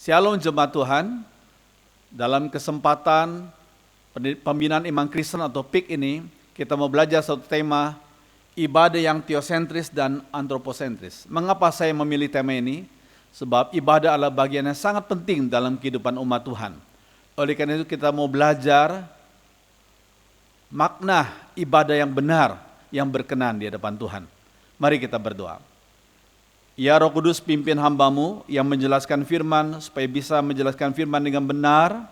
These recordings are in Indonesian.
Shalom jemaat Tuhan, dalam kesempatan pembinaan iman Kristen atau PIK ini, kita mau belajar satu tema, ibadah yang teosentris dan antroposentris. Mengapa saya memilih tema ini? Sebab ibadah adalah bagian yang sangat penting dalam kehidupan umat Tuhan. Oleh karena itu kita mau belajar makna ibadah yang benar, yang berkenan di hadapan Tuhan. Mari kita berdoa. Ya Roh Kudus, pimpin hamba-Mu yang menjelaskan firman, supaya bisa menjelaskan firman dengan benar,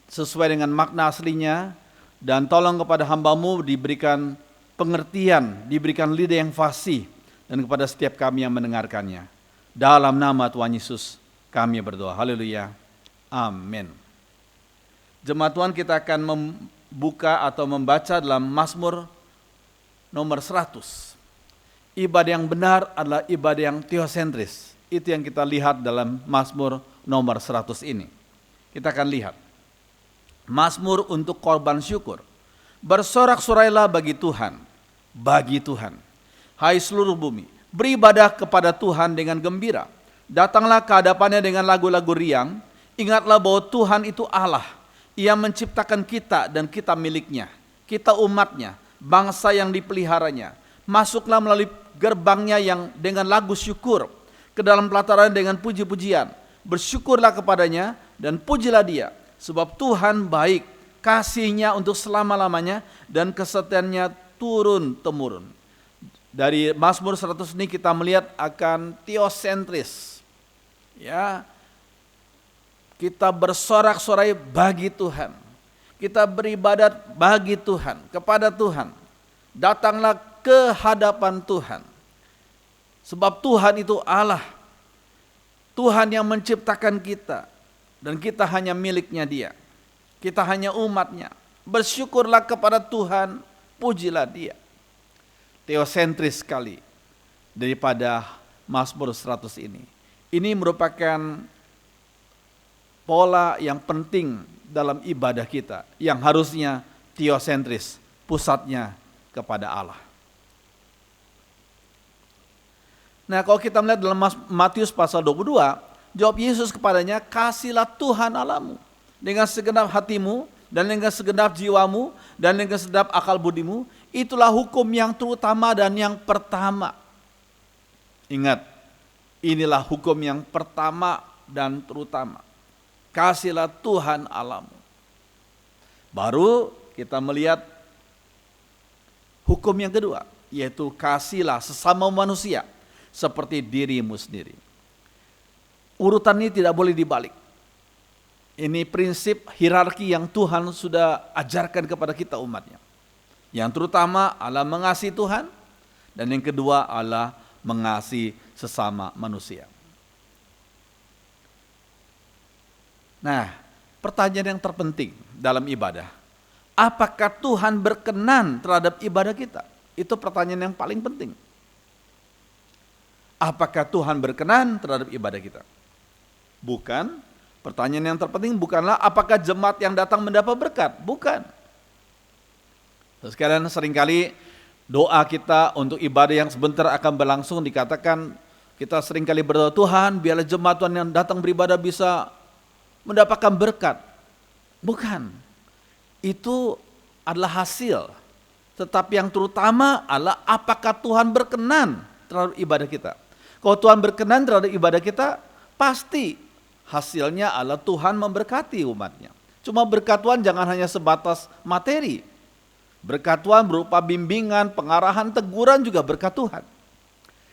sesuai dengan makna aslinya, dan tolong kepada hamba-Mu diberikan pengertian, diberikan lidah yang fasih, dan kepada setiap kami yang mendengarkannya. Dalam nama Tuhan Yesus kami berdoa. Haleluya. Amin. Jemaat Tuhan, kita akan membuka atau membaca dalam Mazmur nomor 100. Ibadah yang benar adalah ibadah yang teosentris. Itu yang kita lihat dalam Mazmur nomor 100 ini. Kita akan lihat. Mazmur untuk korban syukur. Bersorak-sorailah bagi Tuhan. Bagi Tuhan. Hai seluruh bumi, beribadah kepada Tuhan dengan gembira. Datanglah ke hadapannya dengan lagu-lagu riang. Ingatlah bahwa Tuhan itu Allah. Ia menciptakan kita dan kita miliknya. Kita umatnya, bangsa yang dipeliharanya. Masuklah melalui gerbangnya yang dengan lagu syukur, ke dalam pelataran dengan puji-pujian. Bersyukurlah kepadanya dan pujilah dia, sebab Tuhan baik, kasih-Nya untuk selama-lamanya dan kesetiaannya turun-temurun. Dari Mazmur 100 ini kita melihat akan teosentris. Ya, kita bersorak-sorai bagi Tuhan. Kita beribadat bagi Tuhan, kepada Tuhan. Datanglah ke hadapan Tuhan. Sebab Tuhan itu Allah. Tuhan yang menciptakan kita. Dan kita hanya miliknya Dia. Kita hanya umatnya. Bersyukurlah kepada Tuhan, pujilah Dia. Teosentris sekali daripada Mazmur 100 ini. Ini merupakan pola yang penting dalam ibadah kita. Yang harusnya teosentris, pusatnya kepada Allah. Nah, kalau kita melihat dalam Matius pasal 22, jawab Yesus kepadanya, kasihlah Tuhan Allahmu dengan segenap hatimu dan dengan segenap jiwamu dan dengan segenap akal budimu. Itulah hukum yang terutama dan yang pertama. Ingat, inilah hukum yang pertama dan terutama. Kasihlah Tuhan Allahmu. Baru kita melihat hukum yang kedua, yaitu kasihlah sesama manusia seperti dirimu sendiri. Urutan ini tidak boleh dibalik. Ini prinsip hierarki yang Tuhan sudah ajarkan kepada kita umatnya. Yang terutama adalah mengasihi Tuhan, dan yang kedua adalah mengasihi sesama manusia. Nah, pertanyaan yang terpenting dalam ibadah, apakah Tuhan berkenan terhadap ibadah kita? Itu pertanyaan yang paling penting. Apakah Tuhan berkenan terhadap ibadah kita? Bukan. Pertanyaan yang terpenting bukanlah apakah jemaat yang datang mendapat berkat. Bukan. Sekalian, seringkali doa kita untuk ibadah yang sebentar akan berlangsung dikatakan, kita seringkali berdoa, Tuhan biarlah jemaat Tuhan yang datang beribadah bisa mendapatkan berkat. Bukan. Itu adalah hasil. Tetapi yang terutama adalah apakah Tuhan berkenan terhadap ibadah kita. Kalau Tuhan berkenan terhadap ibadah kita, pasti hasilnya adalah Tuhan memberkati umatnya. Cuma berkat Tuhan jangan hanya sebatas materi. Berkat Tuhan berupa bimbingan, pengarahan, teguran juga berkat Tuhan.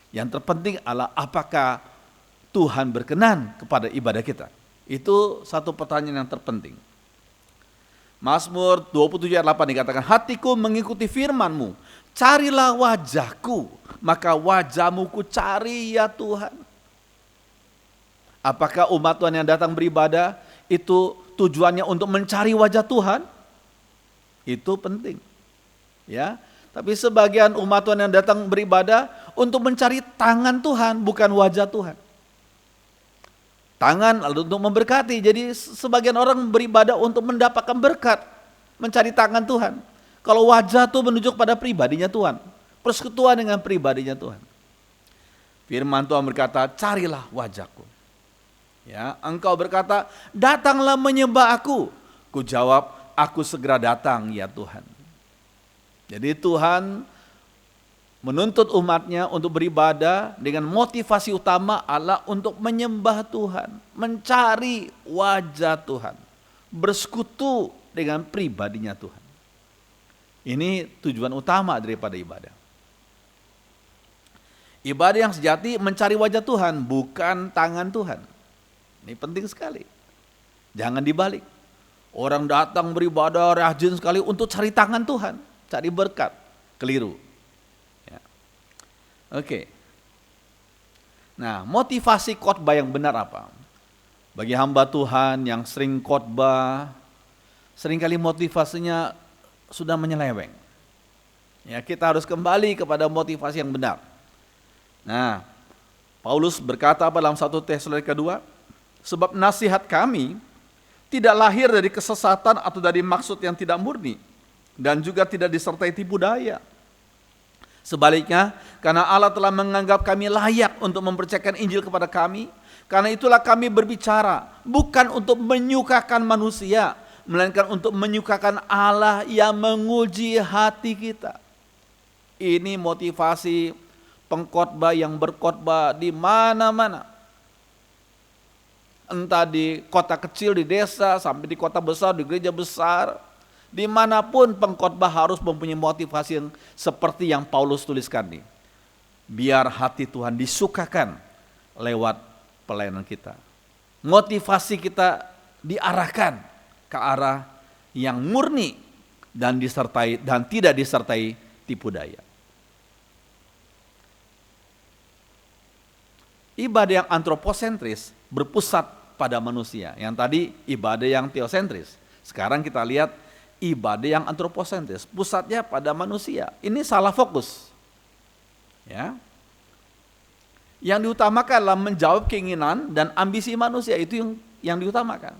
Yang terpenting adalah apakah Tuhan berkenan kepada ibadah kita. Itu satu pertanyaan yang terpenting. Mazmur 27 ayat 8 dikatakan, hatiku mengikuti firman-Mu, carilah wajahku, maka wajah-Mu ku cari ya Tuhan. Apakah umat Tuhan yang datang beribadah itu tujuannya untuk mencari wajah Tuhan? Itu penting. Ya, tapi sebagian umat Tuhan yang datang beribadah untuk mencari tangan Tuhan, bukan wajah Tuhan. Tangan untuk memberkati. Jadi sebagian orang beribadah untuk mendapatkan berkat, mencari tangan Tuhan. Kalau wajah itu menunjuk pada pribadinya Tuhan, persekutuan dengan pribadinya Tuhan. Firman Tuhan berkata, carilah wajahku. Ya, engkau berkata, datanglah menyembah aku. Ku jawab, aku segera datang ya Tuhan. Jadi Tuhan menuntut umatnya untuk beribadah dengan motivasi utama adalah untuk menyembah Tuhan, mencari wajah Tuhan, bersekutu dengan pribadinya Tuhan. Ini tujuan utama daripada ibadah. Ibadah yang sejati mencari wajah Tuhan, bukan tangan Tuhan. Ini penting sekali. Jangan dibalik. Orang datang beribadah rajin sekali untuk cari tangan Tuhan, cari berkat. Keliru. Ya. Oke. Nah, motivasi khotbah yang benar apa? Bagi hamba Tuhan yang sering khotbah, seringkali motivasinya sudah menyeleweng. Ya, kita harus kembali kepada motivasi yang benar. Nah, Paulus berkata dalam 1 Tesalonika 2, sebab nasihat kami tidak lahir dari kesesatan atau dari maksud yang tidak murni, dan juga tidak disertai tipu daya. Sebaliknya, karena Allah telah menganggap kami layak untuk mempercayakan Injil kepada kami, karena itulah kami berbicara, bukan untuk menyukakan manusia, melainkan untuk menyukakan Allah yang menguji hati kita. Ini motivasi pengkhotbah yang berkhotbah di mana-mana. Entah di kota kecil, di desa, sampai di kota besar, di gereja besar. Dimanapun pengkhotbah harus mempunyai motivasi yang seperti yang Paulus tuliskan nih. Biar hati Tuhan disukakan lewat pelayanan kita. Motivasi kita diarahkan ke arah yang murni dan tidak disertai tipu daya. Ibadah yang antroposentris berpusat pada manusia. Yang tadi ibadah yang teosentris. Sekarang kita lihat ibadah yang antroposentris, pusatnya pada manusia. Ini salah fokus. Ya. Yang diutamakan adalah menjawab keinginan dan ambisi manusia, itu yang diutamakan.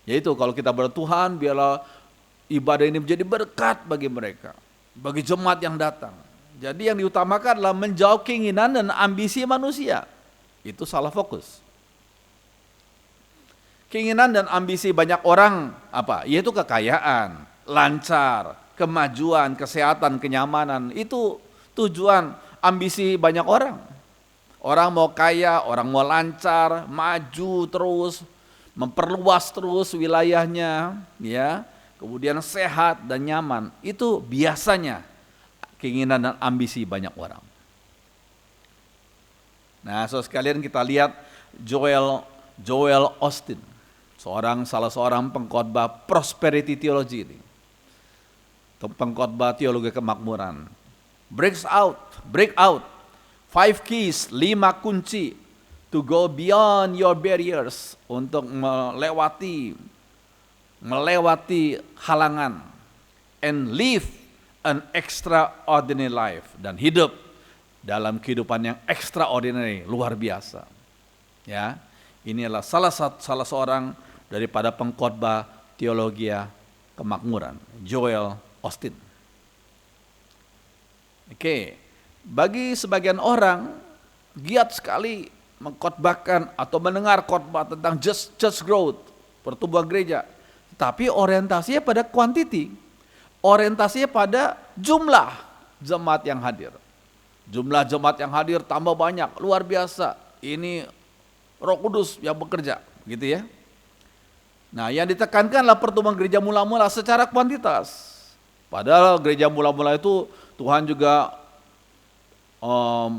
Yaitu kalau kita bertuhan, biarlah ibadah ini menjadi berkat bagi mereka, bagi jemaat yang datang. Jadi yang diutamakan adalah menjawab keinginan dan ambisi manusia. Itu salah fokus. Keinginan dan ambisi banyak orang apa? Yaitu kekayaan, lancar, kemajuan, kesehatan, kenyamanan. Itu tujuan ambisi banyak orang. Orang mau kaya, orang mau lancar, maju terus, memperluas terus wilayahnya, ya. Kemudian sehat dan nyaman. Itu biasanya keinginan dan ambisi banyak orang. Nah, saudara sekalian, kita lihat Joel Osteen, salah seorang pengkhotbah prosperity theology ini. Pengkhotbah teologi kemakmuran. Break out. 5 keys, 5 kunci to go beyond your barriers, untuk melewati halangan and live an extraordinary life, dan hidup dalam kehidupan yang extraordinary, luar biasa. Ya, ini adalah salah seorang daripada pengkhotbah teologi kemakmuran, Joel Osteen. Oke, bagi sebagian orang giat sekali mengkhotbahkan atau mendengar khotbah tentang church growth, pertumbuhan gereja, tapi orientasinya pada quantity, orientasinya pada jumlah jemaat yang hadir. Jumlah jemaat yang hadir tambah banyak, luar biasa. Ini Roh Kudus yang bekerja, gitu ya. Nah, yang ditekankanlah pertumbuhan gereja mula-mula secara kuantitas. Padahal gereja mula-mula itu Tuhan juga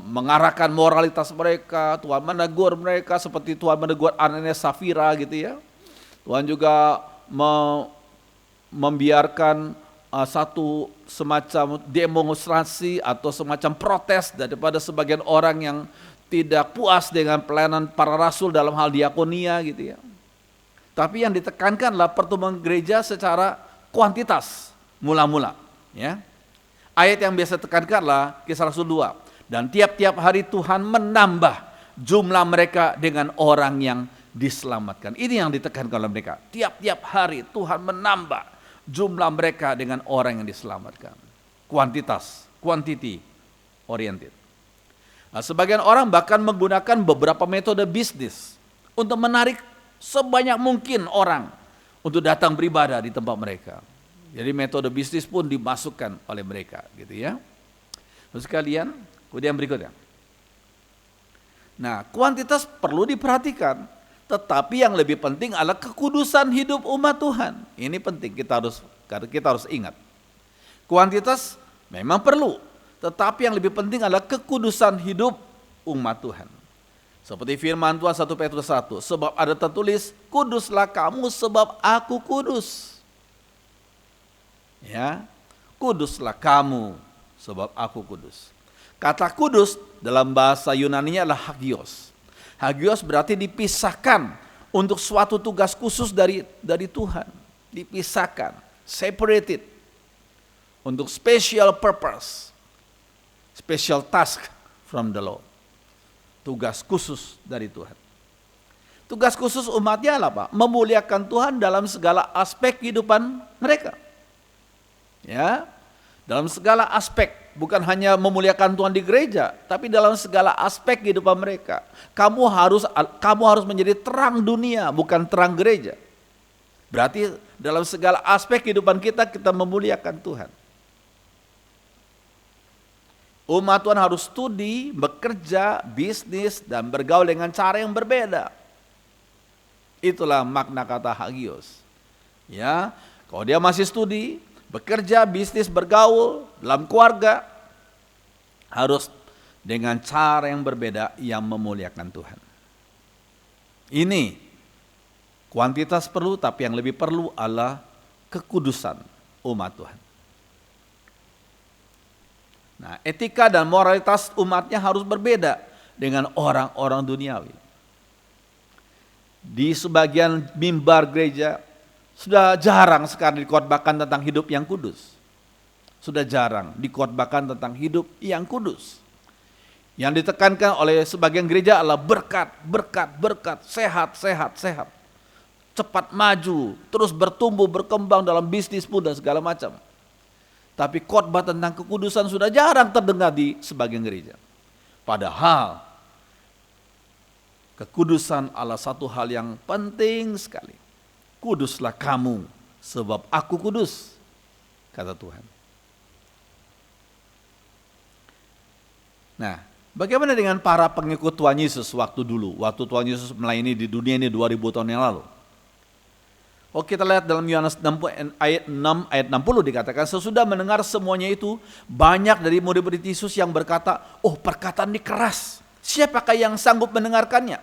mengarahkan moralitas mereka, Tuhan menegur mereka seperti Tuhan menegur Ananias Safira, gitu ya. Tuhan juga membiarkan satu semacam demonstrasi atau semacam protes daripada sebagian orang yang tidak puas dengan pelayanan para rasul dalam hal diakonia, gitu ya. Tapi yang ditekankanlah pertumbuhan gereja secara kuantitas mula-mula, ya. Ayat yang biasa tekankanlah Kisah Rasul 2, dan tiap-tiap hari Tuhan menambah jumlah mereka dengan orang yang diselamatkan. Ini yang ditekankan oleh mereka. Tiap-tiap hari Tuhan menambah jumlah mereka dengan orang yang diselamatkan. Kuantitas, quantity oriented. Nah, sebagian orang bahkan menggunakan beberapa metode bisnis untuk menarik sebanyak mungkin orang untuk datang beribadah di tempat mereka. Jadi metode bisnis pun dimasukkan oleh mereka, gitu ya. Terus sekalian, kemudian berikutnya. Nah, kuantitas perlu diperhatikan, tetapi yang lebih penting adalah kekudusan hidup umat Tuhan. Ini penting, kita harus ingat. Kuantitas memang perlu, tetapi yang lebih penting adalah kekudusan hidup umat Tuhan. Seperti firman Tuhan 1 Petrus 1, sebab ada tertulis, kuduslah kamu sebab aku kudus. Ya, kuduslah kamu sebab aku kudus. Kata kudus dalam bahasa Yunaninya adalah hagios. Hagios berarti dipisahkan untuk suatu tugas khusus dari Tuhan. Dipisahkan, separated. Untuk special purpose, special task from the Lord. Tugas khusus dari Tuhan. Tugas khusus umatnya apa? Memuliakan Tuhan dalam segala aspek kehidupan mereka. Ya, dalam segala aspek, bukan hanya memuliakan Tuhan di gereja, tapi dalam segala aspek kehidupan mereka. Kamu harus menjadi terang dunia, bukan terang gereja. Berarti dalam segala aspek kehidupan kita memuliakan Tuhan. Umat Tuhan harus studi, bekerja, bisnis, dan bergaul dengan cara yang berbeda. Itulah makna kata hagios. Ya, kalau dia masih studi, bekerja, bisnis, bergaul dalam keluarga, harus dengan cara yang berbeda yang memuliakan Tuhan. Ini kuantitas perlu, tapi yang lebih perlu adalah kekudusan umat Tuhan. Nah, etika dan moralitas umatnya harus berbeda dengan orang-orang duniawi. Di sebagian mimbar gereja sudah jarang sekali dikhotbahkan tentang hidup yang kudus. Sudah jarang dikhotbahkan tentang hidup yang kudus. Yang ditekankan oleh sebagian gereja adalah berkat, berkat, berkat, sehat, sehat, sehat. Cepat maju, terus bertumbuh, berkembang dalam bisnis pun dan segala macam. Tapi khotbah tentang kekudusan sudah jarang terdengar di sebagian gereja. Padahal kekudusan adalah satu hal yang penting sekali. Kuduslah kamu sebab aku kudus, kata Tuhan. Nah, bagaimana dengan para pengikut Tuhan Yesus waktu dulu, waktu Tuhan Yesus melayani di dunia ini 2000 tahun yang lalu? Oh, kita lihat dalam Yohanes 6 ayat 60 dikatakan, sesudah mendengar semuanya itu, banyak dari murid-murid Yesus yang berkata, oh perkataan ini keras, siapakah yang sanggup mendengarkannya?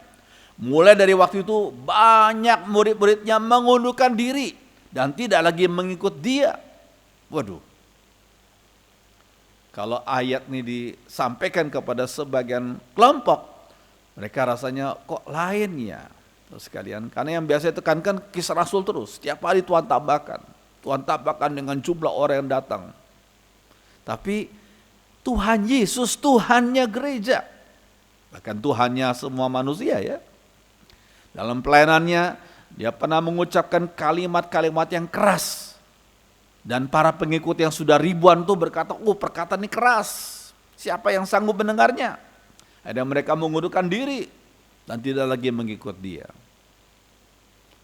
Mulai dari waktu itu banyak murid-muridnya mengundurkan diri dan tidak lagi mengikut dia. Waduh, kalau ayat ini disampaikan kepada sebagian kelompok, mereka rasanya kok lain ya. Terus sekalian, karena yang biasa tekankan kisah Rasul terus, setiap hari Tuhan tambahkan dengan jumlah orang yang datang. Tapi Tuhan Yesus, Tuhannya gereja, bahkan Tuhannya semua manusia ya. Dalam pelayanannya dia pernah mengucapkan kalimat-kalimat yang keras. Dan para pengikut yang sudah ribuan tuh berkata, oh perkataan ini keras, siapa yang sanggup mendengarnya? Ada mereka mengundurkan diri dan tidak lagi mengikut dia.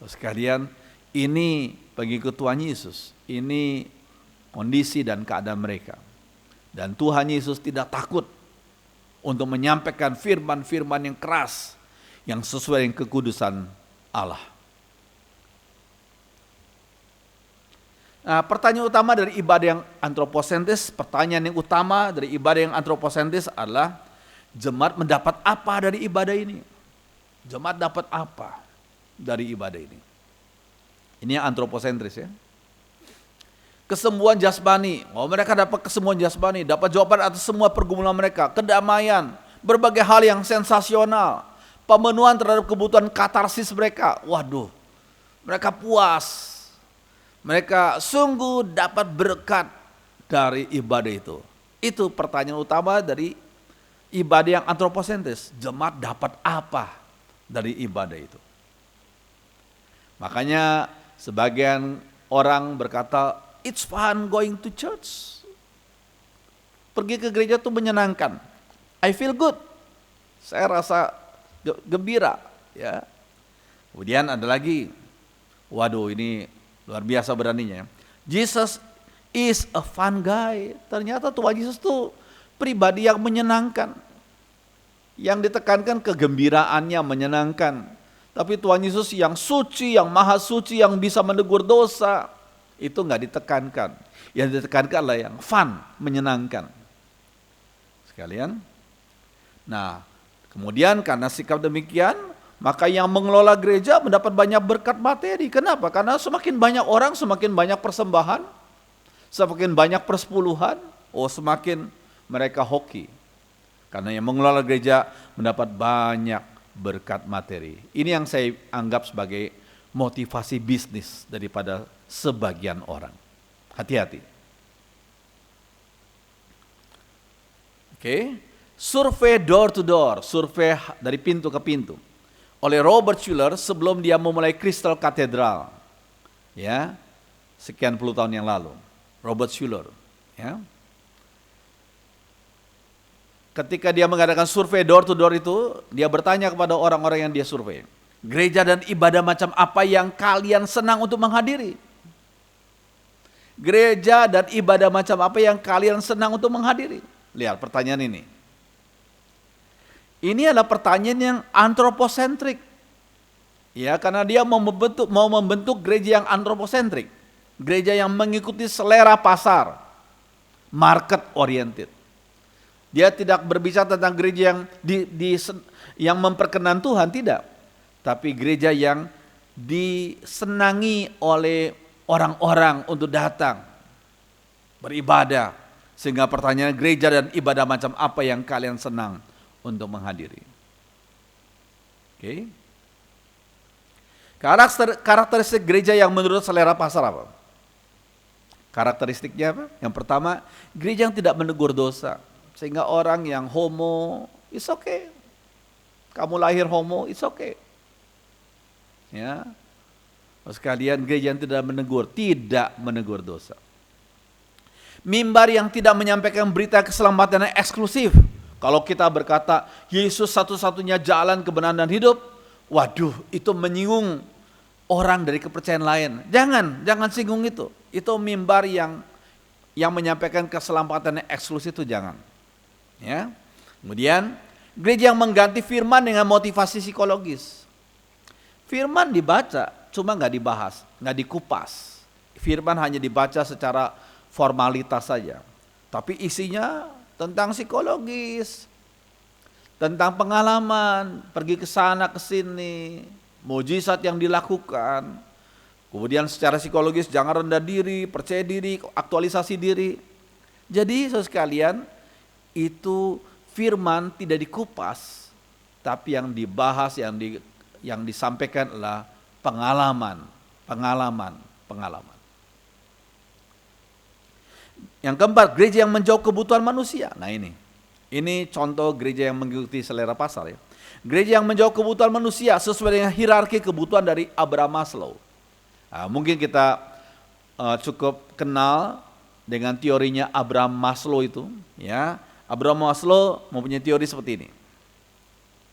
Sekalian, ini pengikut Tuhan Yesus, ini kondisi dan keadaan mereka. Dan Tuhan Yesus tidak takut untuk menyampaikan firman-firman yang keras, yang sesuai dengan kekudusan Allah. Nah, pertanyaan utama dari ibadah yang antroposentris, pertanyaan yang utama dari ibadah yang antroposentris adalah, jemaat mendapat apa dari ibadah ini? Jemaat dapat apa dari ibadah ini? Ini yang antroposentris ya. Kesembuhan jasmani, mereka dapat kesembuhan jasmani, dapat jawaban atas semua pergumulan mereka, kedamaian, berbagai hal yang sensasional, pemenuhan terhadap kebutuhan katarsis mereka. Waduh, mereka puas, mereka sungguh dapat berkat dari ibadah itu. Itu pertanyaan utama dari ibadah yang antroposentris. Jemaat dapat apa dari ibadah itu? Makanya sebagian orang berkata, it's fun going to church. Pergi ke gereja itu menyenangkan. I feel good. Saya rasa gembira, ya. Kemudian ada lagi, waduh ini luar biasa beraninya. Jesus is a fun guy. Ternyata Tuhan Yesus tuh pribadi yang menyenangkan. Yang ditekankan kegembiraannya menyenangkan. Tapi Tuhan Yesus yang suci, yang maha suci, yang bisa menegur dosa, itu nggak ditekankan. Yang ditekankan adalah yang fun, menyenangkan. Sekalian. Nah, kemudian karena sikap demikian, maka yang mengelola gereja mendapat banyak berkat materi. Kenapa? Karena semakin banyak orang, semakin banyak persembahan, semakin banyak persepuluhan, semakin mereka hoki. Karena yang mengelola gereja mendapat banyak berkat materi. Ini yang saya anggap sebagai motivasi bisnis daripada sebagian orang. Hati-hati. Oke. Survei door to door, survei dari pintu ke pintu. Oleh Robert Schuller sebelum dia memulai Crystal Cathedral. Ya. Sekian puluh tahun yang lalu. Robert Schuller, ya. Ketika dia mengadakan survei door to door itu, dia bertanya kepada orang-orang yang dia survei, gereja dan ibadah macam apa yang kalian senang untuk menghadiri? Gereja dan ibadah macam apa yang kalian senang untuk menghadiri? Lihat pertanyaan ini. Ini adalah pertanyaan yang antroposentrik. Ya, karena dia mau membentuk gereja yang antroposentrik. Gereja yang mengikuti selera pasar, market oriented. Dia tidak berbicara tentang gereja yang yang memperkenan Tuhan, tidak. Tapi gereja yang disenangi oleh orang-orang untuk datang beribadah. Sehingga pertanyaan gereja dan ibadah macam apa yang kalian senang untuk menghadiri. Oke. Karakteristik gereja yang menurut selera pasar apa? Karakteristiknya apa? Yang pertama, gereja yang tidak menegur dosa. Sehingga orang yang homo, it's okay. Kamu lahir homo, it's okay. Ya. Sekalian gereja yang tidak menegur dosa. Mimbar yang tidak menyampaikan berita keselamatan yang eksklusif. Kalau kita berkata, Yesus satu-satunya jalan kebenaran dan hidup, waduh, itu menyinggung orang dari kepercayaan lain. Jangan singgung itu. Itu mimbar yang menyampaikan keselamatan yang eksklusif itu jangan. Ya. Kemudian gereja yang mengganti firman dengan motivasi psikologis. Firman dibaca, cuma nggak dibahas, nggak dikupas. Firman hanya dibaca secara formalitas saja. Tapi isinya tentang psikologis, tentang pengalaman, pergi ke sana ke sini, mujizat yang dilakukan. Kemudian secara psikologis jangan rendah diri, percaya diri, aktualisasi diri. Jadi saudara sekalian, itu firman tidak dikupas, tapi yang dibahas, yang disampaikan adalah pengalaman. Yang keempat, gereja yang menjawab kebutuhan manusia. Nah ini contoh gereja yang mengikuti selera pasar ya. Gereja yang menjawab kebutuhan manusia sesuai dengan hierarki kebutuhan dari Abraham Maslow. Nah, mungkin kita cukup kenal dengan teorinya Abraham Maslow itu, ya. Abraham Maslow mempunyai teori seperti ini.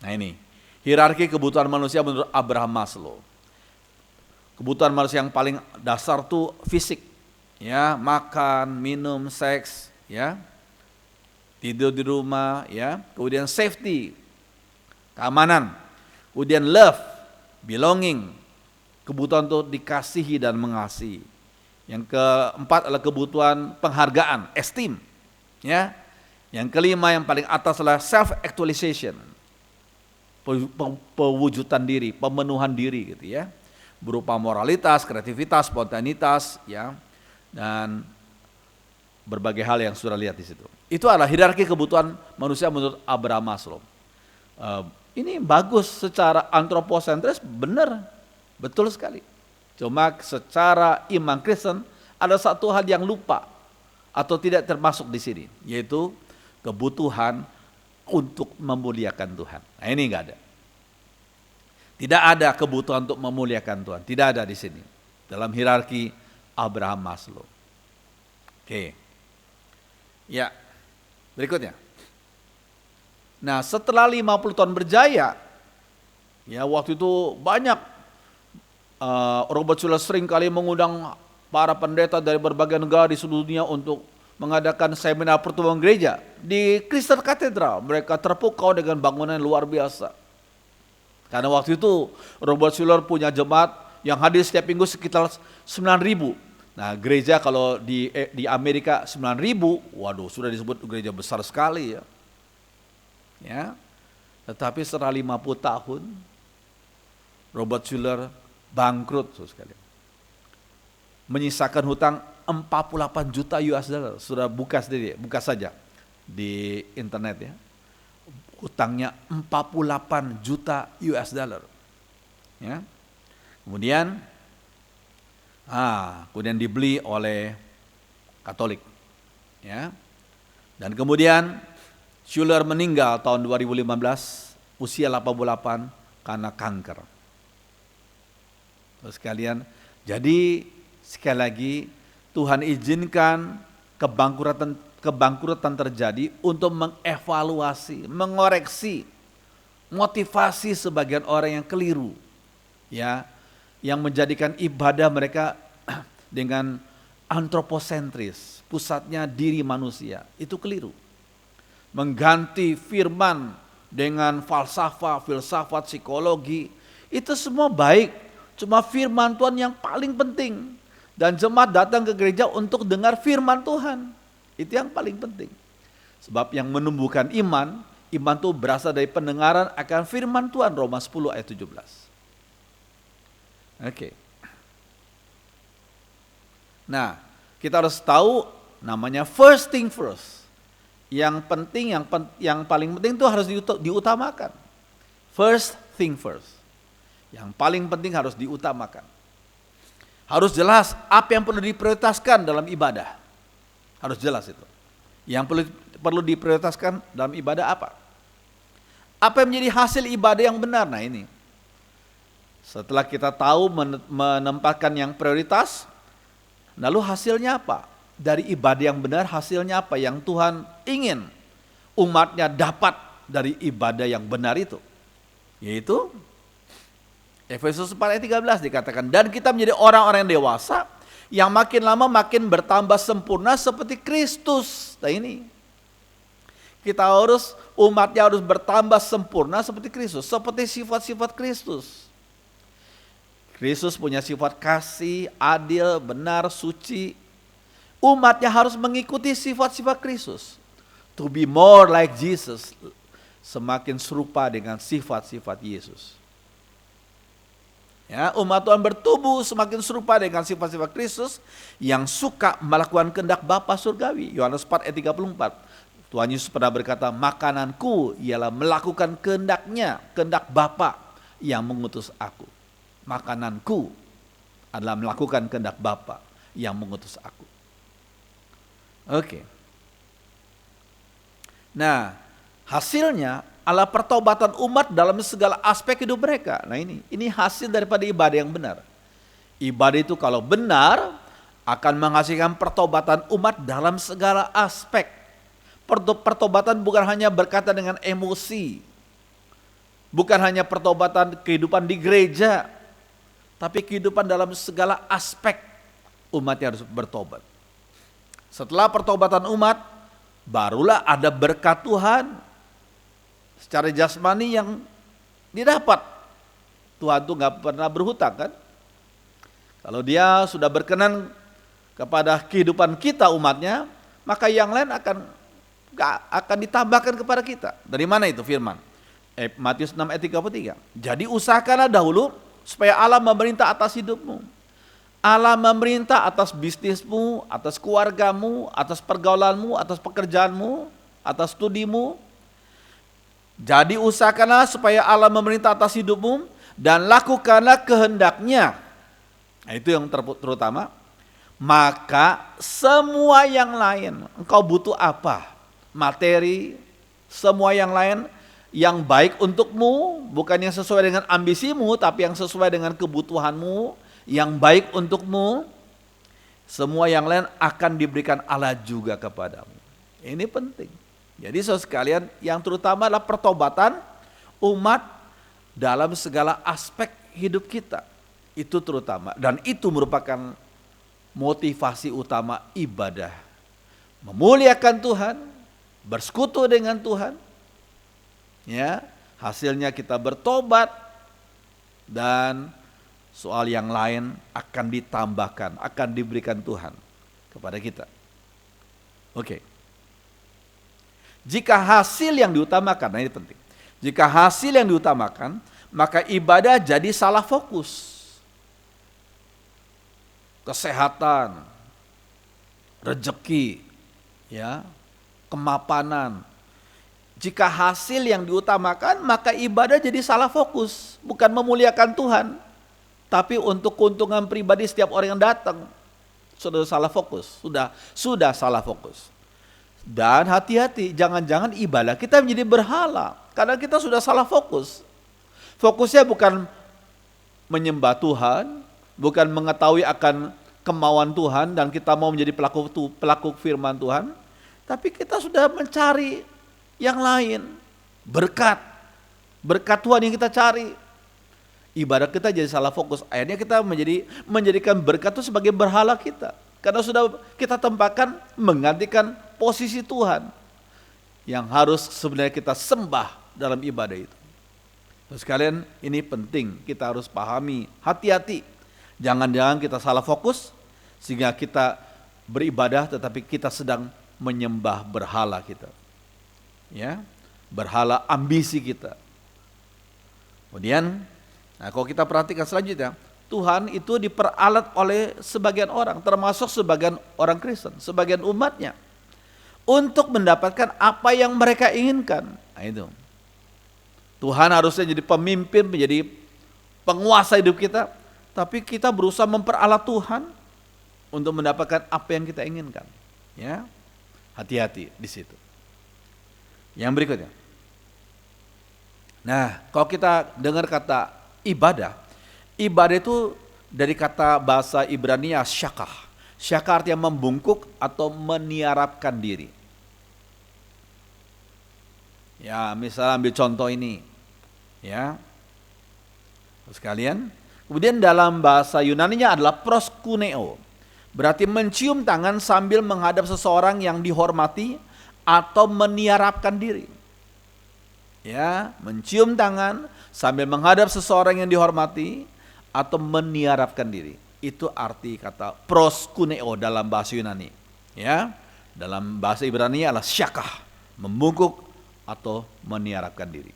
Nah ini, hierarki kebutuhan manusia menurut Abraham Maslow. Kebutuhan manusia yang paling dasar tuh fisik, ya, makan, minum, seks, ya, tidur di rumah, ya. Kemudian safety, keamanan. Kemudian love, belonging, kebutuhan untuk dikasihi dan mengasihi. Yang keempat adalah kebutuhan penghargaan, esteem, ya. Yang kelima yang paling atas adalah self-actualization, pewujudan diri, pemenuhan diri gitu ya, berupa moralitas, kreativitas, spontanitas, ya, dan berbagai hal yang sudah lihat di situ. Itu adalah hierarki kebutuhan manusia menurut Abraham Maslow. Ini bagus secara antroposentris, benar, betul sekali. Cuma secara iman Kristen ada satu hal yang lupa atau tidak termasuk di sini, yaitu kebutuhan untuk memuliakan Tuhan. Nah ini enggak ada. Tidak ada kebutuhan untuk memuliakan Tuhan. Tidak ada di sini. Dalam hierarki Abraham Maslow. Oke. Ya. Berikutnya. Nah setelah 50 tahun berjaya. Ya waktu itu banyak Robert Schuller sering kali mengundang para pendeta dari berbagai negara di seluruh dunia untuk mengadakan seminar pertemuan gereja di Kristen Katedral. Mereka terpukau dengan bangunan yang luar biasa. Karena waktu itu Robert Schuller punya jemaat yang hadir setiap minggu sekitar 9.000. Nah, gereja kalau di Amerika 9.000, waduh, sudah disebut gereja besar sekali ya. Ya. Tetapi setelah 50 tahun Robert Schuller bangkrut, sekalian. Menyisakan hutang 48 juta US dollar. Sudah buka sendiri, buka saja di internet ya. Hutangnya 48 juta US dollar. Ya. Kemudian dibeli oleh Katolik. Ya. Dan kemudian Schuller meninggal tahun 2015 usia 88 karena kanker. Terus sekalian, jadi sekali lagi Tuhan izinkan kebangkrutan terjadi untuk mengevaluasi, mengoreksi motivasi sebagian orang yang keliru, ya, yang menjadikan ibadah mereka dengan antroposentris, pusatnya diri manusia, itu keliru. Mengganti firman dengan filsafat, psikologi, itu semua baik. Cuma firman Tuhan yang paling penting. Dan jemaat datang ke gereja untuk dengar firman Tuhan. Itu yang paling penting. Sebab yang menumbuhkan iman itu berasal dari pendengaran akan firman Tuhan. Roma 10 ayat 17. Oke. Nah, kita harus tahu namanya first thing first. Yang penting, yang paling penting itu harus diutamakan. First thing first. Yang paling penting harus diutamakan. Harus jelas apa yang perlu diprioritaskan dalam ibadah. Harus jelas itu. Yang perlu diprioritaskan dalam ibadah apa? Apa yang menjadi hasil ibadah yang benar? Nah ini. Setelah kita tahu menempatkan yang prioritas, lalu hasilnya apa? Dari ibadah yang benar hasilnya apa? Yang Tuhan ingin umatnya dapat dari ibadah yang benar itu. Yaitu Efesus 4 ayat 13 dikatakan, dan kita menjadi orang-orang yang dewasa yang makin lama makin bertambah sempurna seperti Kristus. Nah ini, umatnya harus bertambah sempurna seperti Kristus, seperti sifat-sifat Kristus. Kristus punya sifat kasih, adil, benar, suci. Umatnya harus mengikuti sifat-sifat Kristus. To be more like Jesus, semakin serupa dengan sifat-sifat Yesus. Ya, umat Tuhan bertumbuh semakin serupa dengan sifat-sifat Kristus yang suka melakukan kehendak Bapa surgawi. Yohanes 4 ayat 34. Tuhan Yesus pernah berkata, makananku ialah melakukan kehendak Bapa yang mengutus aku. Makananku adalah melakukan kehendak Bapa yang mengutus aku. Oke. Nah, hasilnya adalah pertobatan umat dalam segala aspek hidup mereka. Nah ini hasil daripada ibadah yang benar. Ibadah itu kalau benar akan menghasilkan pertobatan umat dalam segala aspek. Pertobatan bukan hanya berkata dengan emosi. Bukan hanya pertobatan kehidupan di gereja. Tapi kehidupan dalam segala aspek umatnya harus bertobat. Setelah pertobatan umat, barulah ada berkat Tuhan secara jasmani yang didapat. Tuhan tuh gak pernah berhutang kan. Kalau dia sudah berkenan kepada kehidupan kita umatnya, maka yang lain akan ditambahkan kepada kita. Dari mana itu firman? Matius 6 ayat 33. Jadi usahakanlah dahulu supaya Allah memerintah atas hidupmu. Allah memerintah atas bisnismu, atas keluargamu, atas pergaulanmu, atas pekerjaanmu, atas studimu. Jadi usahakanlah supaya Allah memerintah atas hidupmu dan lakukanlah kehendaknya. Nah, itu yang terutama. Maka semua yang lain, engkau butuh apa? Materi, semua yang lain yang baik untukmu, bukan yang sesuai dengan ambisimu, tapi yang sesuai dengan kebutuhanmu, yang baik untukmu, semua yang lain akan diberikan Allah juga kepadamu. Ini penting. Jadi saudara sekalian, yang terutama adalah pertobatan umat dalam segala aspek hidup kita. Itu terutama, dan itu merupakan motivasi utama ibadah. Memuliakan Tuhan, bersekutu dengan Tuhan. Ya, hasilnya kita bertobat, dan soal yang lain akan ditambahkan, akan diberikan Tuhan kepada kita. Oke. Jika hasil yang diutamakan, nah ini penting. Jika hasil yang diutamakan, maka ibadah jadi salah fokus. Kesehatan, rezeki, ya, kemapanan. Jika hasil yang diutamakan, maka ibadah jadi salah fokus, bukan memuliakan Tuhan, tapi untuk keuntungan pribadi setiap orang yang datang. Sudah salah fokus, sudah salah fokus. Dan hati-hati, jangan-jangan ibadah kita menjadi berhala, karena kita sudah salah fokus. Fokusnya bukan menyembah Tuhan, bukan mengetahui akan kemauan Tuhan dan kita mau menjadi pelaku firman Tuhan, tapi kita sudah mencari yang lain, berkat Tuhan yang kita cari. Ibadah kita jadi salah fokus, akhirnya kita menjadikan berkat itu sebagai berhala kita, karena sudah kita tempatkan menggantikan posisi Tuhan yang harus sebenarnya kita sembah dalam ibadah itu. Terus sekalian, ini penting kita harus pahami, hati-hati. Jangan-jangan kita salah fokus sehingga kita beribadah tetapi kita sedang menyembah berhala kita. Ya, berhala ambisi kita. Kemudian, nah kalau kita perhatikan selanjutnya, Tuhan itu diperalat oleh sebagian orang, termasuk sebagian orang Kristen, sebagian umatnya, untuk mendapatkan apa yang mereka inginkan. Nah itu. Tuhan harusnya jadi pemimpin, menjadi penguasa hidup kita, tapi kita berusaha memperalat Tuhan untuk mendapatkan apa yang kita inginkan. Ya, hati-hati di situ. Yang berikutnya. Nah, kalau kita dengar kata ibadah itu dari kata bahasa Ibrani syakah. Syakah artinya membungkuk atau meniarapkan diri. Ya, misalnya ambil contoh ini. Ya. Sekalian, kemudian dalam bahasa Yunaninya adalah proskuneo. Berarti mencium tangan sambil menghadap seseorang yang dihormati atau meniarapkan diri. Ya, mencium tangan sambil menghadap seseorang yang dihormati atau meniarapkan diri. Itu arti kata proskuneo dalam bahasa Yunani. Ya, dalam bahasa Ibrani adalah syakah, membungkuk atau meniarapkan diri.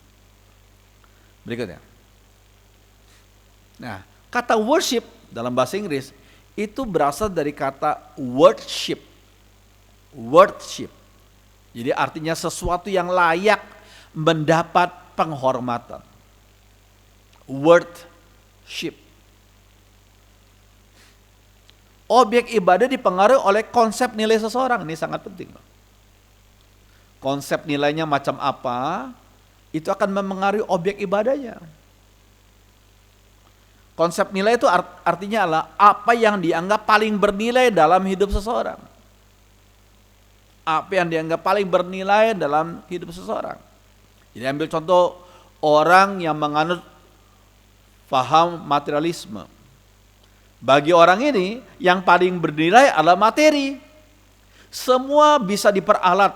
Berikutnya. Nah, kata worship dalam bahasa Inggris itu berasal dari kata worship. Worship. Jadi artinya sesuatu yang layak mendapat penghormatan. Worship. Objek ibadah dipengaruhi oleh konsep nilai seseorang. Ini sangat penting. Konsep nilainya macam apa, itu akan mempengaruhi objek ibadahnya. Konsep nilai itu artinya adalah apa yang dianggap paling bernilai dalam hidup seseorang. Apa yang dianggap paling bernilai dalam hidup seseorang. Jadi ambil contoh orang yang menganut paham materialisme. Bagi orang ini yang paling bernilai adalah materi. Semua bisa diperalat.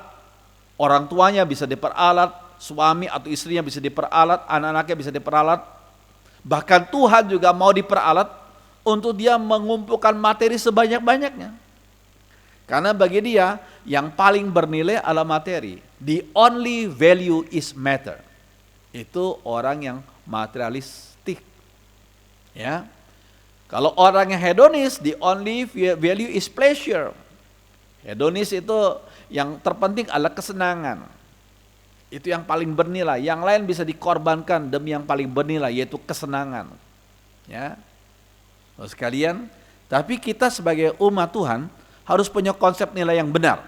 Orang tuanya bisa diperalat, suami atau istrinya bisa diperalat, anak-anaknya bisa diperalat. Bahkan Tuhan juga mau diperalat untuk dia mengumpulkan materi sebanyak-banyaknya. Karena bagi dia yang paling bernilai adalah materi. The only value is matter. Itu orang yang materialistik. Ya. Kalau orang yang hedonis, the only value is pleasure. Hedonis itu yang terpenting adalah kesenangan. Itu yang paling bernilai. Yang lain bisa dikorbankan demi yang paling bernilai, yaitu kesenangan. Ya, terus sekalian, tapi kita sebagai umat Tuhan harus punya konsep nilai yang benar.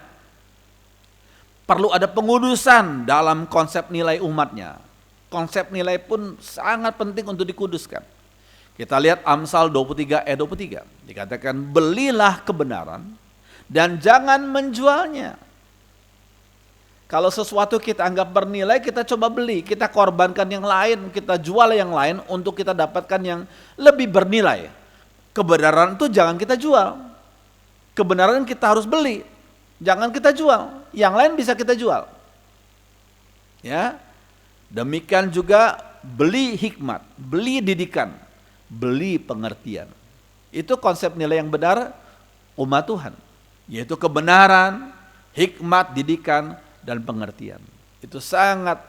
Perlu ada pengudusan dalam konsep nilai umatnya. Konsep nilai pun sangat penting untuk dikuduskan. Kita lihat Amsal 23 ayat 23. Dikatakan, belilah kebenaran dan jangan menjualnya. Kalau sesuatu kita anggap bernilai, kita coba beli, kita korbankan yang lain, kita jual yang lain untuk kita dapatkan yang lebih bernilai. Kebenaran itu jangan kita jual. Kebenaran kita harus beli, jangan kita jual. Yang lain bisa kita jual. Ya. Demikian juga beli hikmat, beli didikan, beli pengertian. Itu konsep nilai yang benar umat Tuhan, yaitu kebenaran, hikmat, didikan, dan pengertian. Itu sangat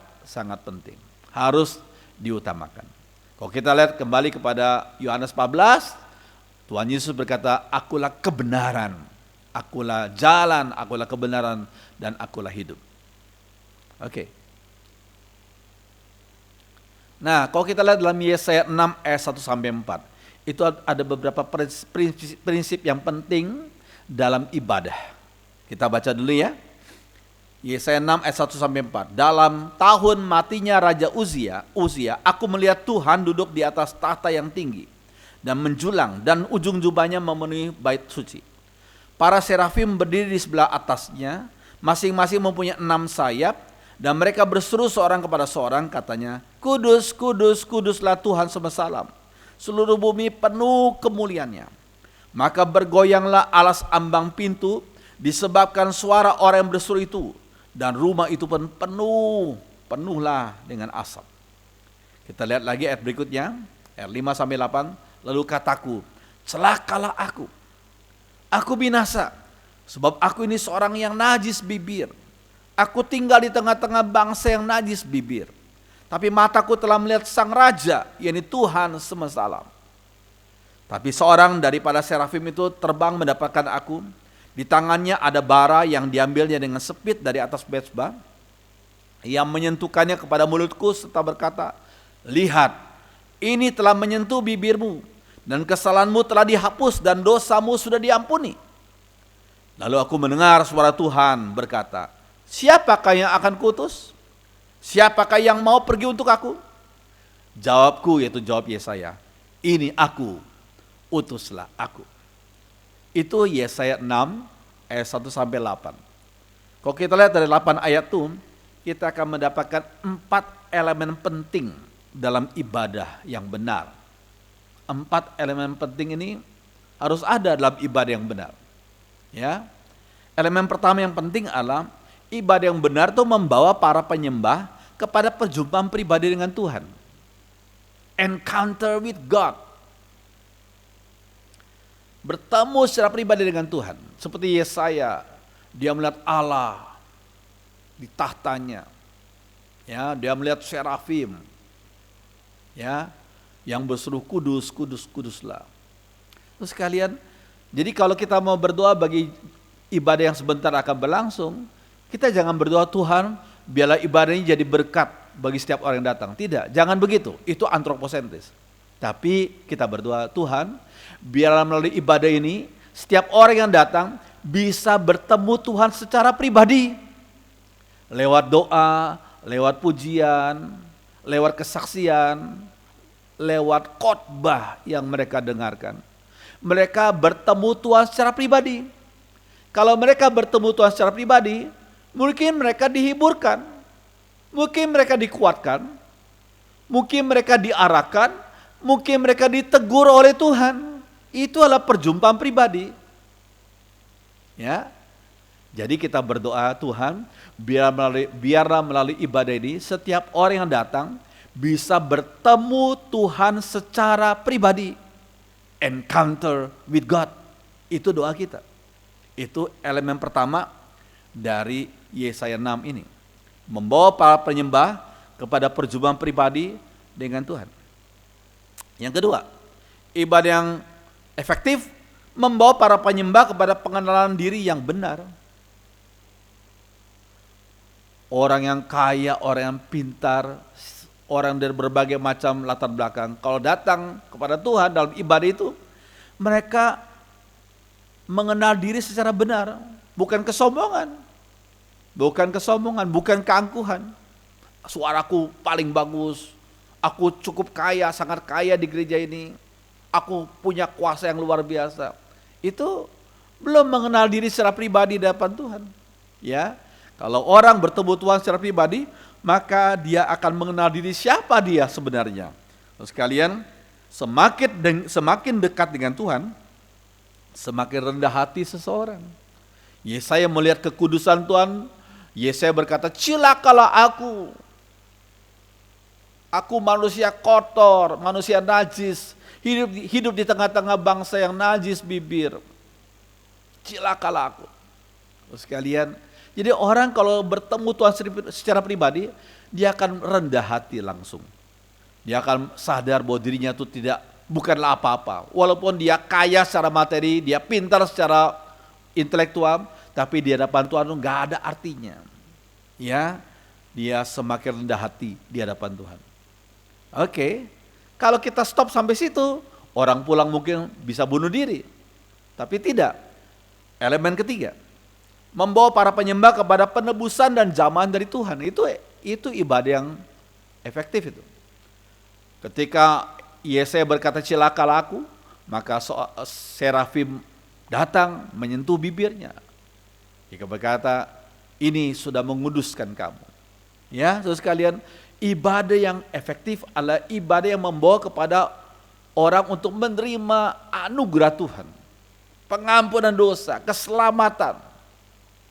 penting, harus diutamakan. Kalau kita lihat kembali kepada Yohanes 14, Tuhan Yesus berkata, akulah kebenaran, akulah jalan, akulah kebenaran, dan akulah hidup. Oke. Nah, kalau kita lihat dalam Yesaya 6 ayat 1 sampai 4, itu ada beberapa prinsip yang penting dalam ibadah. Kita baca dulu ya. Yesaya 6 ayat 1 sampai 4. Dalam tahun matinya Raja Uzia, aku melihat Tuhan duduk di atas tahta yang tinggi dan menjulang, dan ujung jubahnya memenuhi bait suci. Para serafim berdiri di sebelah atasnya, masing-masing mempunyai 6 sayap, dan mereka berseru seorang kepada seorang, katanya, Kudus, kudus, kuduslah Tuhan semesta alam. Seluruh bumi penuh kemuliaannya. Maka bergoyanglah alas ambang pintu disebabkan suara orang yang berseru itu, dan rumah itu pun penuhlah dengan asap. Kita lihat lagi ayat berikutnya, ayat 5 sampai 8. Lalu kataku, celakalah aku binasa, sebab aku ini seorang yang najis bibir. Aku tinggal di tengah-tengah bangsa yang najis bibir. Tapi mataku telah melihat sang raja, yakni Tuhan semesta alam. Tapi seorang daripada serafim itu terbang mendapatkan aku. Di tangannya ada bara yang diambilnya dengan sepit dari atas mezbah. Ia menyentuhkannya kepada mulutku serta berkata, lihat, ini telah menyentuh bibirmu, dan kesalahanmu telah dihapus dan dosamu sudah diampuni. Lalu aku mendengar suara Tuhan berkata, siapakah yang akan kuutus? Siapakah yang mau pergi untuk aku? Jawabku, yaitu jawab Yesaya, ini aku, utuslah aku. Itu Yesaya 6 ayat 1 sampai 8. Kalau kita lihat dari 8 ayat itu, kita akan mendapatkan 4 elemen penting dalam ibadah yang benar. 4 elemen penting ini harus ada dalam ibadah yang benar. Ya. Elemen pertama yang penting adalah ibadah yang benar itu membawa para penyembah kepada perjumpaan pribadi dengan Tuhan. Encounter with God. Bertemu secara pribadi dengan Tuhan. Seperti Yesaya, dia melihat Allah di tahtanya. Ya, dia melihat serafim. Ya, yang berseru kudus, kudus, kuduslah. Terus kalian, jadi kalau kita mau berdoa bagi ibadah yang sebentar akan berlangsung, kita jangan berdoa, Tuhan, biarlah ibadah ini jadi berkat bagi setiap orang yang datang. Tidak, jangan begitu. Itu antroposentris. Tapi kita berdoa, Tuhan, biarlah melalui ibadah ini setiap orang yang datang bisa bertemu Tuhan secara pribadi. Lewat doa, lewat pujian, lewat kesaksian, lewat khotbah yang mereka dengarkan. Mereka bertemu Tuhan secara pribadi. Kalau mereka bertemu Tuhan secara pribadi, mungkin mereka dihiburkan, mungkin mereka dikuatkan, mungkin mereka diarahkan, mungkin mereka ditegur oleh Tuhan. Itu adalah perjumpaan pribadi. Ya. Jadi kita berdoa, Tuhan, biarlah melalui ibadah ini setiap orang yang datang bisa bertemu Tuhan secara pribadi. Encounter with God. Itu doa kita. Itu elemen pertama dari Yesaya 6 ini. Membawa para penyembah kepada perjumpaan pribadi dengan Tuhan. Yang kedua, ibadah yang efektif membawa para penyembah kepada pengenalan diri yang benar. Orang yang kaya, orang yang pintar, orang dari berbagai macam latar belakang, kalau datang kepada Tuhan dalam ibadah itu, mereka mengenal diri secara benar, bukan kesombongan, bukan keangkuhan. Suaraku paling bagus, aku cukup kaya, sangat kaya di gereja ini, aku punya kuasa yang luar biasa. Itu belum mengenal diri secara pribadi di depan Tuhan. Ya, Kalau orang bertemu Tuhan secara pribadi, maka dia akan mengenal diri siapa dia sebenarnya. Terus sekalian, semakin dekat dengan Tuhan, semakin rendah hati seseorang. Yesaya melihat kekudusan Tuhan, Yesaya berkata, "Celakalah aku manusia kotor, manusia najis, hidup di tengah-tengah bangsa yang najis bibir. Celakalah aku." Terus sekalian, jadi orang kalau bertemu Tuhan secara pribadi, dia akan rendah hati langsung. Dia akan sadar bahwa dirinya itu bukanlah apa-apa. Walaupun dia kaya secara materi, dia pintar secara intelektual, tapi di hadapan Tuhan itu nggak ada artinya. Ya, dia semakin rendah hati di hadapan Tuhan. Oke, kalau kita stop sampai situ, orang pulang mungkin bisa bunuh diri. Tapi tidak. Elemen ketiga, membawa para penyembah kepada penebusan dan jamahan dari Tuhan. Itu ibadah yang efektif itu. Ketika Yesaya berkata, "Celakalah aku," maka serafim datang menyentuh bibirnya. Dia berkata, "Ini sudah menguduskan kamu." Ya, saudara sekalian, ibadah yang efektif adalah ibadah yang membawa kepada orang untuk menerima anugerah Tuhan, pengampunan dosa, keselamatan,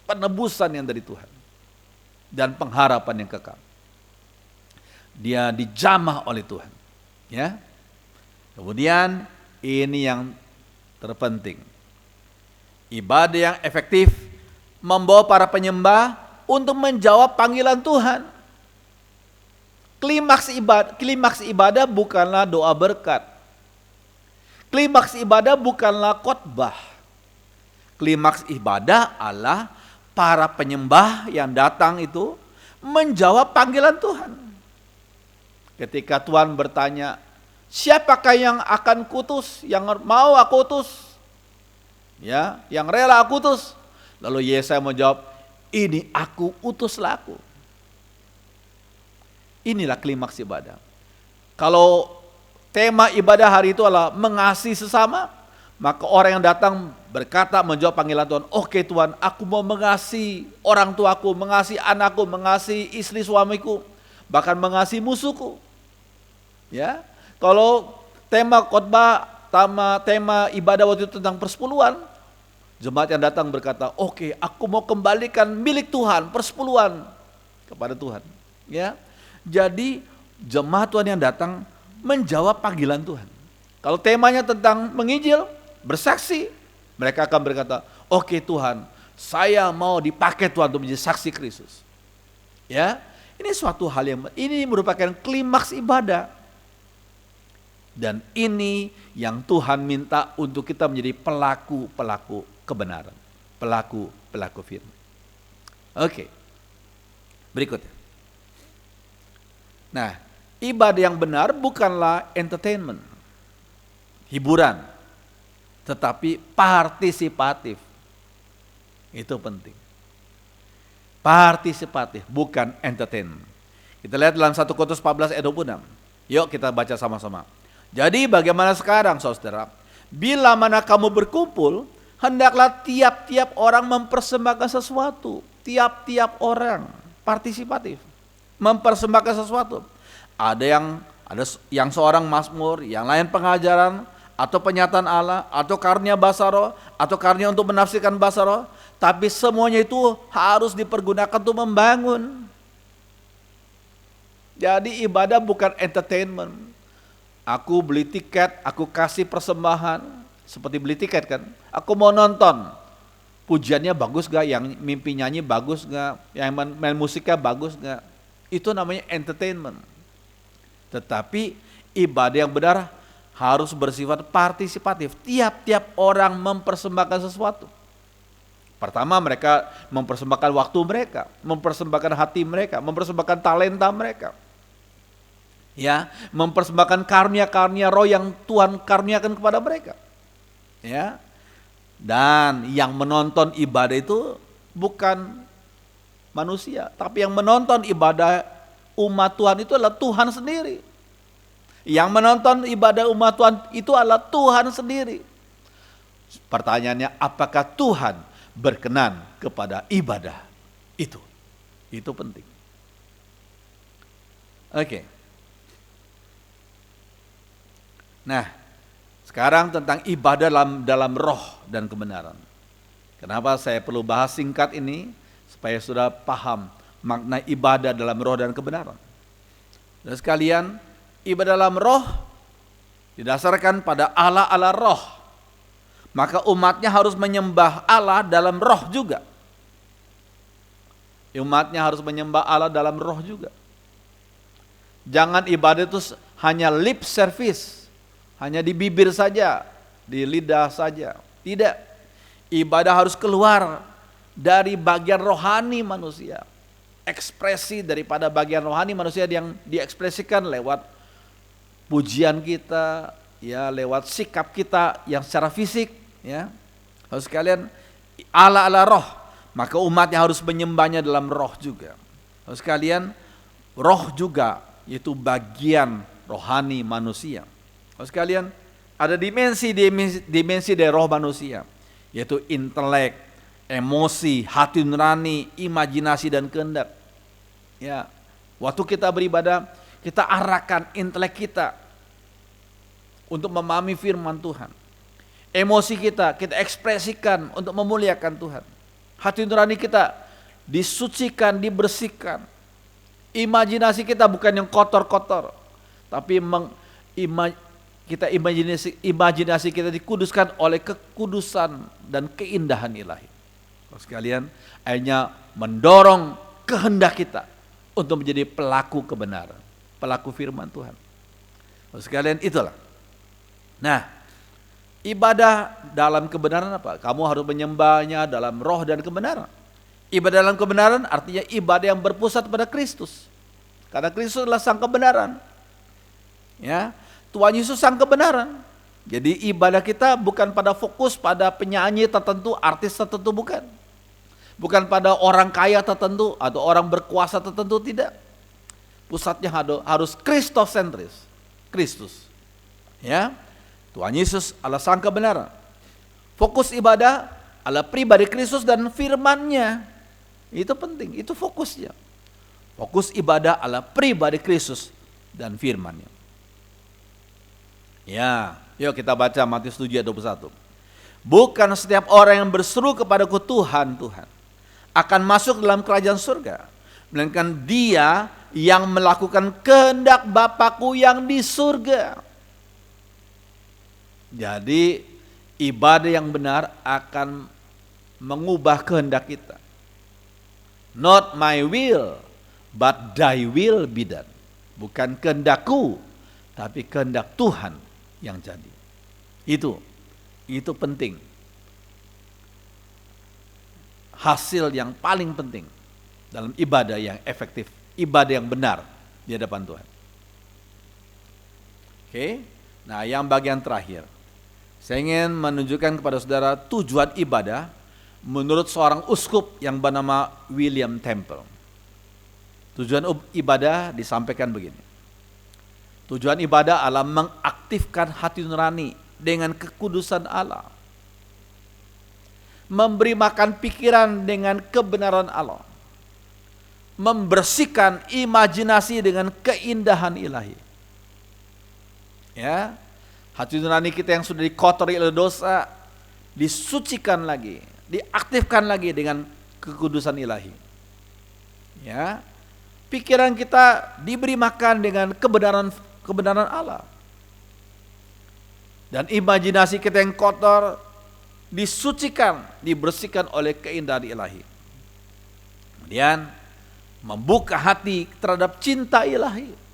penebusan yang dari Tuhan, dan pengharapan yang kekal. Dia dijamah oleh Tuhan. Ya. Kemudian ini yang terpenting. Ibadah yang efektif membawa para penyembah untuk menjawab panggilan Tuhan. Klimaks ibadah bukanlah doa berkat. Klimaks ibadah bukanlah khotbah. Klimaks ibadah adalah para penyembah yang datang itu menjawab panggilan Tuhan. Ketika Tuhan bertanya, "Siapakah yang akan kutus, yang mau aku utus? Ya, yang rela aku utus?" Lalu Yesaya menjawab, "Ini aku, utuslah aku." Inilah klimaks ibadah. Kalau tema ibadah hari itu adalah mengasihi sesama, maka orang yang datang berkata menjawab panggilan Tuhan, "Oke Tuhan, aku mau mengasihi orang tuaku, mengasihi anakku, mengasihi istri suamiku, bahkan mengasihi musuhku." Ya, kalau tema khotbah, tema ibadah waktu itu tentang persepuluhan, jemaat yang datang berkata, "Oke, aku mau kembalikan milik Tuhan, persepuluhan kepada Tuhan." Ya, jadi jemaat Tuhan yang datang menjawab panggilan Tuhan. Kalau temanya tentang menginjil, bersaksi, mereka akan berkata, "Oke Tuhan, saya mau dipakai Tuhan untuk menjadi saksi Kristus." Ya, ini suatu hal ini merupakan klimaks ibadah. Dan ini yang Tuhan minta untuk kita menjadi pelaku-pelaku kebenaran, pelaku-pelaku firman. Oke. Berikutnya. Nah, ibadah yang benar bukanlah entertainment, hiburan, tetapi partisipatif. Itu penting. Partisipatif, bukan entertainment. Kita lihat dalam 1 Korintus 14 ayat 26. Yuk kita baca sama-sama. "Jadi bagaimana sekarang saudara? Bila mana kamu berkumpul, hendaklah tiap-tiap orang mempersembahkan sesuatu." Tiap-tiap orang partisipatif, mempersembahkan sesuatu. Ada yang seorang mazmur, yang lain pengajaran, atau penyataan Allah, atau karunia bahasa roh, atau karunia untuk menafsirkan bahasa roh. Tapi semuanya itu harus dipergunakan untuk membangun. Jadi ibadah bukan entertainment. Aku beli tiket, aku kasih persembahan, seperti beli tiket kan. Aku mau nonton, pujiannya bagus gak, yang mimpi nyanyi bagus gak, yang main musiknya bagus gak. Itu namanya entertainment. Tetapi ibadah yang benar harus bersifat partisipatif. Tiap-tiap orang mempersembahkan sesuatu. Pertama, mereka mempersembahkan waktu mereka, mempersembahkan hati mereka, mempersembahkan talenta mereka. Ya, mempersembahkan karunia-karunia roh yang Tuhan karuniakan kepada mereka. Ya. Dan yang menonton ibadah itu bukan manusia, tapi yang menonton ibadah umat Tuhan itu adalah Tuhan sendiri. Yang menonton ibadah umat Tuhan itu adalah Tuhan sendiri. Pertanyaannya, apakah Tuhan berkenan kepada ibadah itu? Itu penting. Oke. Nah, sekarang tentang ibadah dalam roh dan kebenaran. Kenapa saya perlu bahas singkat ini? Supaya sudah paham makna ibadah dalam roh dan kebenaran. Dan sekalian, ibadah dalam roh didasarkan pada Allah roh. Maka umatnya harus menyembah Allah dalam roh juga. Umatnya harus menyembah Allah dalam roh juga. Jangan ibadah itu hanya lip service, hanya di bibir saja, di lidah saja. Tidak. Ibadah harus keluar dari bagian rohani manusia. Ekspresi daripada bagian rohani manusia yang diekspresikan lewat pujian kita, ya, lewat sikap kita yang secara fisik, ya. Harus sekalian Allah roh. Maka umatnya harus menyembahnya dalam roh juga. Harus sekalian roh juga itu bagian rohani manusia. Harus sekalian ada dimensi dari roh manusia, yaitu intelek, emosi, hati nurani, imajinasi dan kehendak. Ya, waktu kita beribadah, kita arahkan intelek kita untuk memahami firman Tuhan. Emosi kita ekspresikan untuk memuliakan Tuhan. Hati nurani kita disucikan, dibersihkan. Imajinasi kita bukan yang kotor-kotor, tapi imajinasi kita dikuduskan oleh kekudusan dan keindahan ilahi. Sekalian, akhirnya mendorong kehendak kita untuk menjadi pelaku kebenaran, pelaku firman Tuhan. Sekalian, itulah. Nah, ibadah dalam kebenaran apa? Kamu harus menyembahnya dalam roh dan kebenaran. Ibadah dalam kebenaran artinya ibadah yang berpusat pada Kristus. Karena Kristus adalah sang kebenaran. Ya, Tuhan Yesus sang kebenaran. Jadi ibadah kita bukan pada fokus pada penyanyi tertentu, artis tertentu, bukan. Bukan pada orang kaya tertentu atau orang berkuasa tertentu, tidak. Pusatnya harus Kristosentris. Kristus. Ya. Tuhan Yesus adalah sang kebenaran. Fokus ibadah adalah pribadi Kristus dan firman-Nya. Itu penting, itu fokusnya. Fokus ibadah adalah pribadi Kristus dan firman-Nya. Ya, yuk kita baca Matius 7 ayat 21. Bukan setiap orang yang berseru kepadaku Tuhan, Tuhan, akan masuk dalam kerajaan surga, melainkan dia yang melakukan kehendak Bapa-Ku yang di surga. Jadi ibadah yang benar akan mengubah kehendak kita. Not my will, but thy will be done. Bukan kehendakku, tapi kehendak Tuhan yang jadi. Itu penting. Hasil yang paling penting dalam ibadah yang efektif, ibadah yang benar di hadapan Tuhan. Oke. Nah, yang bagian terakhir. Saya ingin menunjukkan kepada saudara tujuan ibadah menurut seorang uskup yang bernama William Temple. Tujuan ibadah disampaikan begini. Tujuan ibadah adalah mengaktifkan hati nurani dengan kekudusan Allah. Memberi makan pikiran dengan kebenaran Allah. Membersihkan imajinasi dengan keindahan ilahi. Ya. Hati nurani kita yang sudah dikotori oleh dosa disucikan lagi, diaktifkan lagi dengan kekudusan ilahi. Ya, pikiran kita diberi makan dengan kebenaran Allah. Dan imajinasi kita yang kotor disucikan, dibersihkan oleh keindahan ilahi. Kemudian membuka hati terhadap cinta ilahi.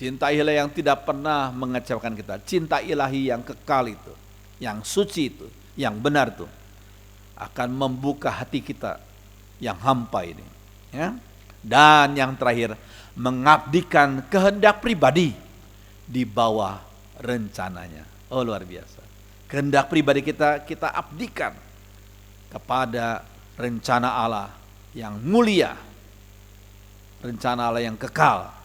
Cinta ilahi yang tidak pernah mengecewakan kita. Cinta ilahi yang kekal itu, yang suci itu, yang benar itu, akan membuka hati kita yang hampa ini. Ya. Dan yang terakhir, mengabdikan kehendak pribadi di bawah rencananya. Oh, luar biasa. Kehendak pribadi kita abdikan kepada rencana Allah yang mulia, rencana Allah yang kekal,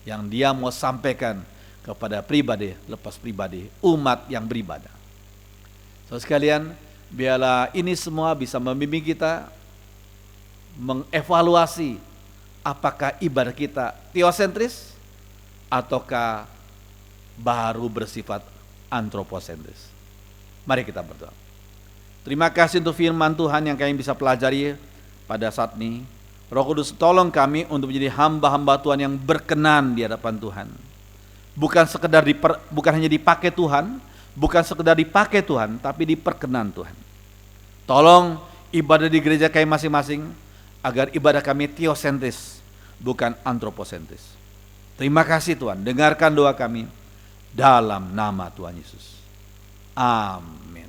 yang dia mau sampaikan kepada pribadi lepas pribadi, umat yang beribadah. So sekalian, biarlah ini semua bisa membimbing kita mengevaluasi apakah ibadah kita teosentris ataukah baru bersifat antroposentris. Mari kita berdoa. Terima kasih untuk firman Tuhan yang kami bisa pelajari pada saat ini. Roh Kudus, tolong kami untuk menjadi hamba-hamba Tuhan yang berkenan di hadapan Tuhan. Bukan hanya dipakai Tuhan, bukan sekedar dipakai Tuhan, tapi diperkenan Tuhan. Tolong ibadah di gereja kami masing-masing agar ibadah kami teosentris, bukan antroposentris. Terima kasih Tuhan, dengarkan doa kami dalam nama Tuhan Yesus. Amin.